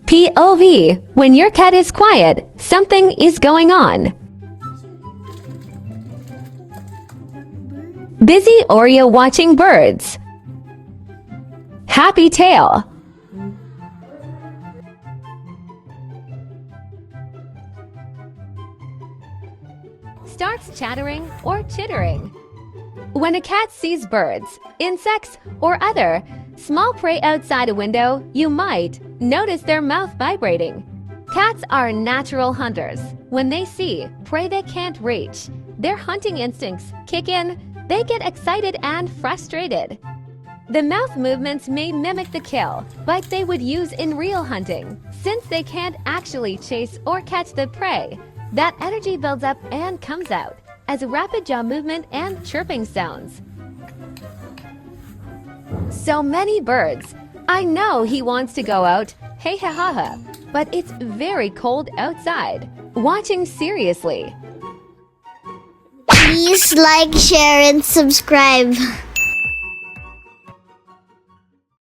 POV. When your cat is quiet, something is going on. Busy Oreo watching birds. Happy tail. Starts chattering or chittering. When a cat sees birds, insects, or other small prey outside a window, you might notice their mouth vibrating. Cats are natural hunters. When they see prey they can't reach, their hunting instincts kick in. They get excited and frustrated. The mouth movements may mimic the kill, but they would use in real hunting. Since they can't actually chase or catch the prey, that energy builds up and comes out as a rapid jaw movement and chirping sounds. So many birds. I know he wants to go out, hey ha ha ha, but it's very cold outside. Watching seriously. Please like, share, and subscribe.